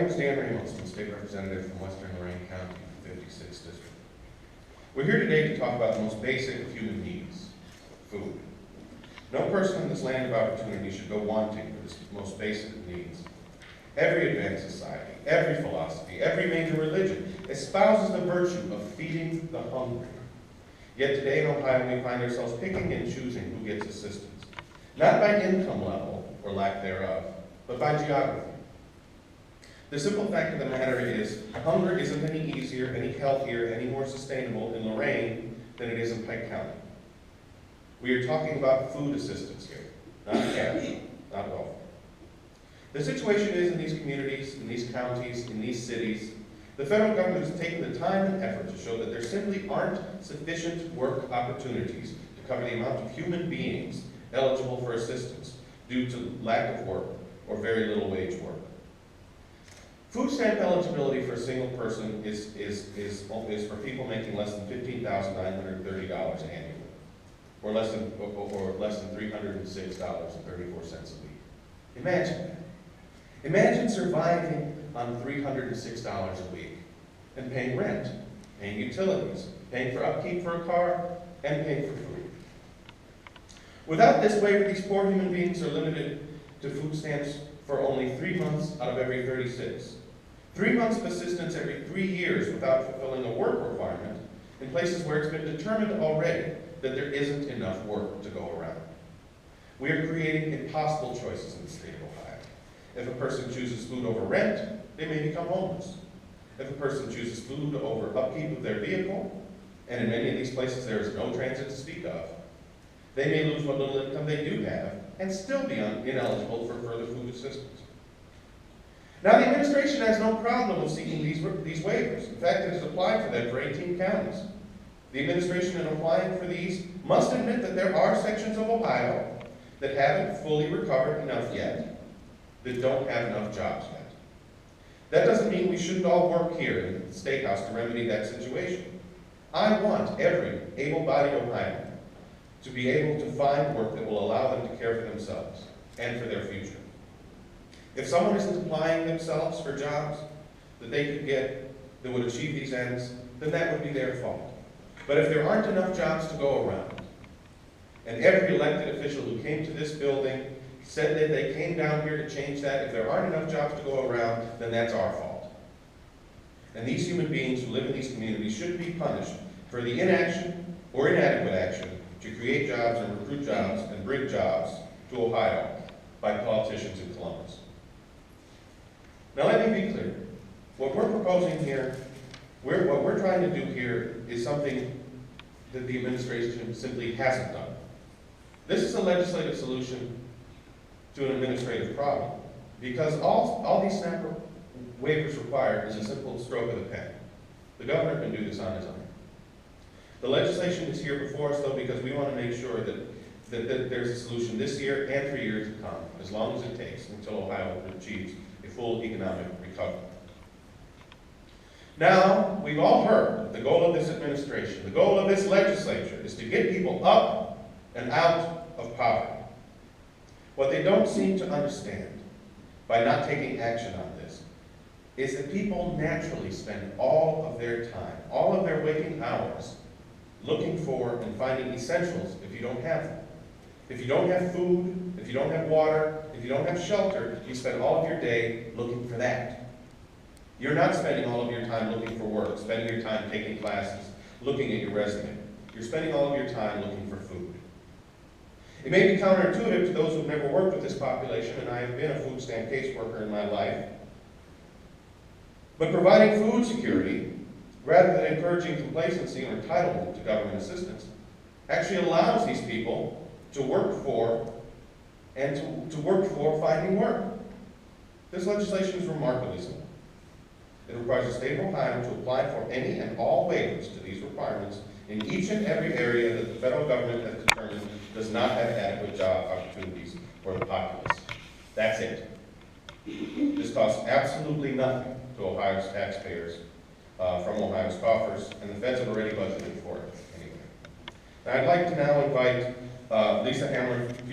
name is Dan Ramos. I'm a state representative from Western Lorain County, 56th District. We're here today to talk about the most basic of human needs, food. No person in this land of opportunity should go wanting for this most basic of needs. Every advanced society, every philosophy, every major religion espouses the virtue of feeding the hungry. Yet today in Ohio we find ourselves picking and choosing who gets assistance, not by income level or lack thereof, but by geography. The simple fact of the matter is, hunger isn't any easier, any healthier, any more sustainable in Lorain than it is in Pike County. We are talking about food assistance here, not cash, not welfare. The situation is in these communities, in these counties, in these cities, the federal government has taken the time and effort to show that there simply aren't sufficient work opportunities to cover the amount of human beings eligible for assistance due to lack of work or very little wage work. Food stamp eligibility for a single person is for people making less than $15,930 annually, or less than $306.34 a week. Imagine that. Imagine surviving on $306 a week and paying rent, paying utilities, paying for upkeep for a car, and paying for food. Without this waiver, these poor human beings are limited to food stamps for only 3 months out of every 36. 3 months of assistance every 3 years without fulfilling a work requirement in places where it's been determined already that there isn't enough work to go around. We are creating impossible choices in the state of Ohio. If a person chooses food over rent, they may become homeless. If a person chooses food over upkeep of their vehicle, and in many of these places there is no transit to speak of, they may lose what little income they do have and still be ineligible for further food assistance. Now, the administration has no problem with seeking these waivers. In fact, it has applied for them for 18 counties. The administration in applying for these must admit that there are sections of Ohio that haven't fully recovered enough yet, that don't have enough jobs yet. That doesn't mean we shouldn't all work here in the State House to remedy that situation. I want every able-bodied Ohioan to be able to find work that will allow them to care for themselves and for their future. If someone isn't applying themselves for jobs that they could get that would achieve these ends, then that would be their fault. But if there aren't enough jobs to go around, and every elected official who came to this building said that they came down here to change that, if there aren't enough jobs to go around, then that's our fault. And these human beings who live in these communities should be punished for the inaction or inadequate action to create jobs and recruit jobs and bring jobs to Ohio by politicians in Columbus. Now let me be clear. What we're proposing here, what we're trying to do here is something that the administration simply hasn't done. This is a legislative solution to an administrative problem, because all these SNAP waivers require is a simple stroke of the pen. The governor can do this on his own. The legislation is here before us, though, because we want to make sure that there's a solution this year and for years to come, as long as it takes until Ohio achieves a full economic recovery. Now, we've all heard that the goal of this administration, the goal of this legislature, is to get people up and out of poverty. What they don't seem to understand, by not taking action on this, is that people naturally spend all of their time, all of their waking hours, looking for and finding essentials if you don't have them. If you don't have food, if you don't have water, if you don't have shelter, you spend all of your day looking for that. You're not spending all of your time looking for work, spending your time taking classes, looking at your resume. You're spending all of your time looking for food. It may be counterintuitive to those who've never worked with this population, and I have been a food stamp caseworker in my life, but providing food security, rather than encouraging complacency or entitlement to government assistance, actually allows these people to work for and to work for finding work. This legislation is remarkably simple. It requires the state of Ohio to apply for any and all waivers to these requirements in each and every area that the federal government has determined does not have adequate job opportunities for the populace. That's it. This costs absolutely nothing to Ohio's taxpayers from Ohio's coffers, and the feds have already budgeted for it anyway. Now, I'd like to now invite Lisa Hamler-Fugitt